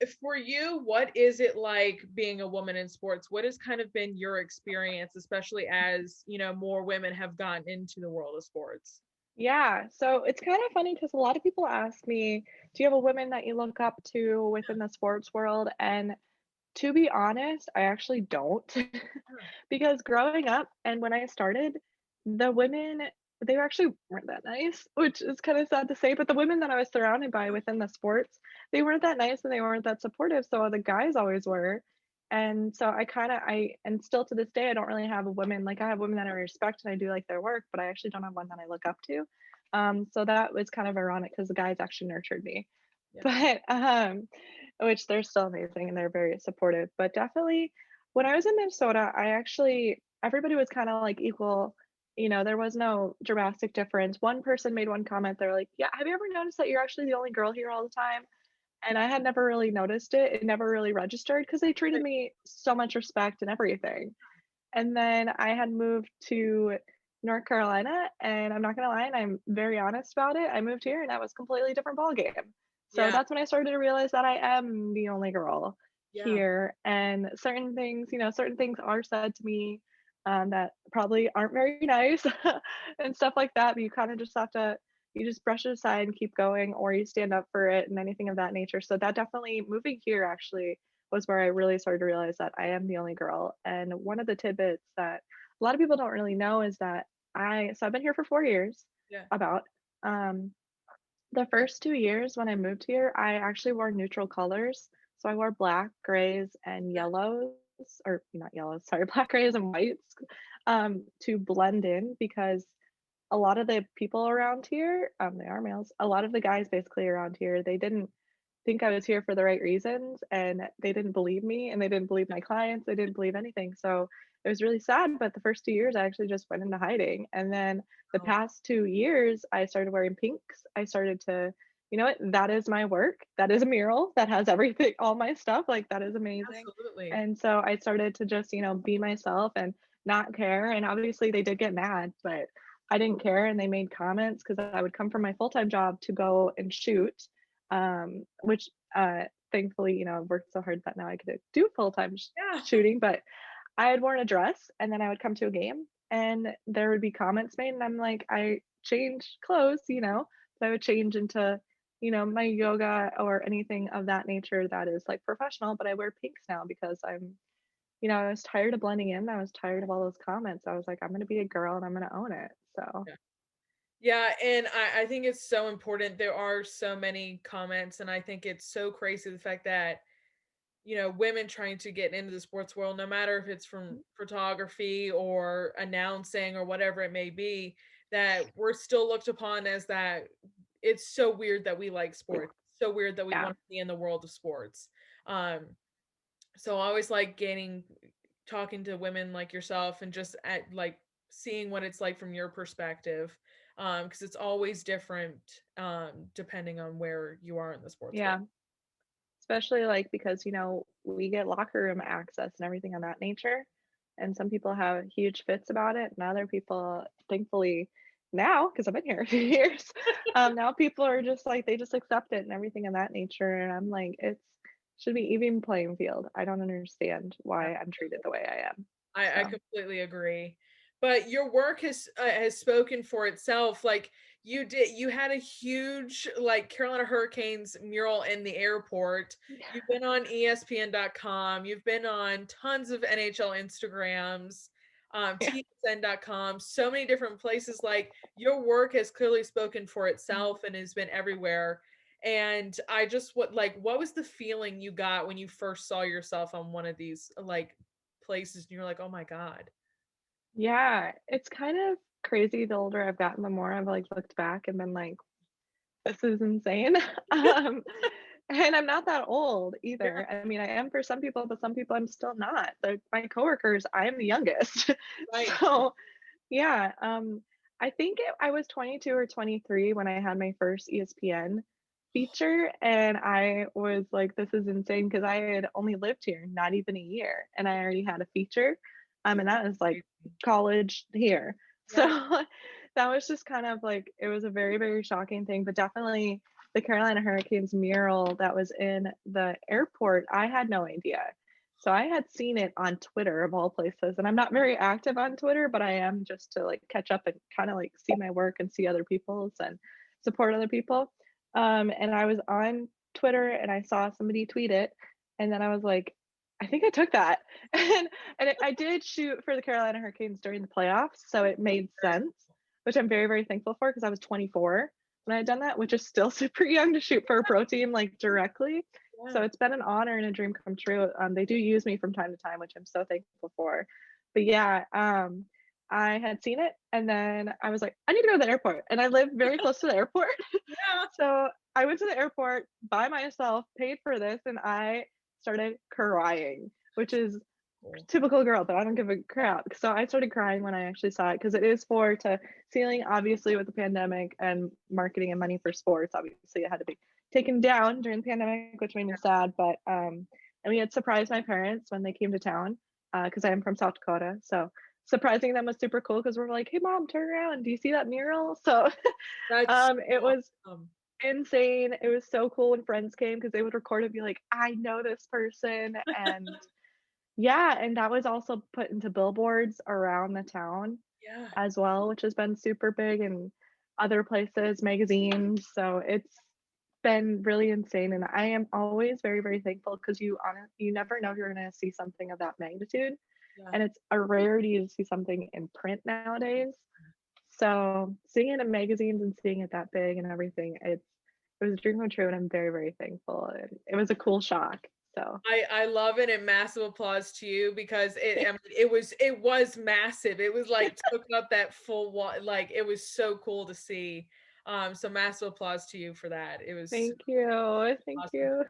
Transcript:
for you, what is it like being a woman in sports? What has kind of been your experience, especially as, more women have gotten into the world of sports? Yeah, so it's kind of funny because a lot of people ask me, "Do you have a woman that you look up to within the sports world?" And to be honest, I actually don't. Yeah. Because growing up and when I started, the women, they actually weren't that nice, which is kind of sad to say, but the women that I was surrounded by within the sports, they weren't that nice and they weren't that supportive, so the guys always were. And so and still to this day, I don't really have a woman, like I have women that I respect and I do like their work, but I actually don't have one that I look up to. So that was kind of ironic because the guys actually nurtured me. Yeah. But, which they're still amazing and they're very supportive. But definitely when I was in Minnesota, I actually everybody was kind of like equal. There was no drastic difference. One person made one comment. They're like, "Yeah, have you ever noticed that you're actually the only girl here all the time?" And I had never really noticed it. It never really registered because they treated Right. me so much respect and everything. And then I had moved to North Carolina, and I'm not gonna lie, and I'm very honest about it. I moved here, and that was a completely different ballgame. So Yeah. that's when I started to realize that I am the only girl Yeah. here, and certain things are said to me that probably aren't very nice and stuff like that. But you kind of just have to, you just brush it aside and keep going, or you stand up for it and anything of that nature. So that definitely moving here actually was where I really started to realize that I am the only girl. And one of the tidbits that a lot of people don't really know is that I've been here for 4 years, Yeah. about. Um, the first 2 years when I moved here, I actually wore neutral colors. So I wore black, grays, and yellows, or not yellows, sorry, black, grays, and whites to blend in because a lot of the people around here, they are males. A lot of the guys basically around here, they didn't think I was here for the right reasons and they didn't believe me and they didn't believe my clients. They didn't believe anything. So it was really sad. But the first 2 years, I actually just went into hiding. And then the Oh, past 2 years, I started wearing pinks. I started to, you know what? That is my work. That is a mural that has everything, all my stuff. Like that is amazing. absolutely. And so I started to just, be myself and not care. And obviously they did get mad, but I didn't care. And they made comments because I would come from my full time job to go and shoot, which thankfully, I've worked so hard that now I could do full time Yeah. shooting. But I had worn a dress and then I would come to a game and there would be comments made. And I'm like, I change clothes, but I would change into, my yoga or anything of that nature that is like professional. But I wear pinks now because I was tired of blending in. I was tired of all those comments. I was like, I'm going to be a girl and I'm going to own it. So, Yeah. Yeah, and I think it's so important. There are so many comments, and I think it's so crazy the fact that, women trying to get into the sports world, no matter if it's from photography or announcing or whatever it may be, that we're still looked upon as that. It's so weird that we like sports. So weird that we yeah. want to be in the world of sports. Um, so I always like talking to women like yourself and just at like seeing what it's like from your perspective. Because it's always different depending on where you are in the sports world. Yeah. Especially, like, because, we get locker room access and everything of that nature, and some people have huge fits about it, and other people, thankfully now, because 'cause I've been here a few years, now people are just like, they just accept it and everything of that nature, and I'm like, "It's should be even playing field." I don't understand why I'm treated the way I am. I So, completely agree. But your work has spoken for itself. Like you had a huge like Carolina Hurricanes mural in the airport. You've been on ESPN.com. You've been on tons of NHL Instagrams, yeah. TSN.com, so many different places. Like your work has clearly spoken for itself and has been everywhere. And I just what was the feeling you got when you first saw yourself on one of these like places and you're like, "Oh my god." Yeah, it's kind of crazy the older I've gotten, the more I've, like, looked back and been like, "This is insane." Um, and I'm not that old Yeah, either. I mean, I am for some people, but some people I'm still not. Like, my coworkers, I am the youngest. right. So, yeah, I think I was 22 or 23 when I had my first ESPN feature, and I was like, "This is insane," because I had only lived here not even a year, and I already had a feature, and that was, like, Crazy. college here. So, Yeah, that was just kind of like it was a very, very shocking thing, but definitely the Carolina Hurricanes mural that was in the airport, I had no idea. So I had seen it on Twitter of all places, and I'm not very active on Twitter, but I am just to like catch up and kind of like see my work and see other people's and support other people. And I was on Twitter and I saw somebody tweet it, and then I was like, I think I took that, I did shoot for the Carolina Hurricanes during the playoffs, so it made sense, which I'm very very thankful for because I was 24 when I had done that, which is still super young to shoot for a pro team like directly. So Yeah. it's been an honor and a dream come true. They do use me from time to time, which I'm so thankful for. But yeah, I had seen it and then I was like, I need to go to the airport. And I live very close to the airport. Yeah. So I went to the airport by myself, paid for this, and I started crying, which is Cool. typical girl, but I don't give a crap. So I started crying when I actually saw it because it is for to ceiling, obviously, with the pandemic and marketing and money for sports. Obviously, it had to be taken down during the pandemic, which made me sad. But and we had surprised my parents when they came to town because I am from South Dakota. So surprising them was super cool because we're like, hey mom, turn around. Do you see that mural? So That's it was awesome. insane. It was so cool when friends came because they would record and be like, I know this person. And yeah, and that was also put into billboards around the town Yeah. as well, which has been super big and other places, magazines. So it's been really insane. And I am always very, very thankful because you never know if you're gonna see something of that magnitude. Yeah. And it's a rarity to see something in print nowadays. So seeing it in magazines and seeing it that big and everything, it was a dream come true and I'm very, very thankful. And it was a cool shock. So I love it and massive applause to you because I mean, it was massive. It was like took up that full wall. Like it was so cool to see. So massive applause to you for that. It was thank you. Thank awesome. you.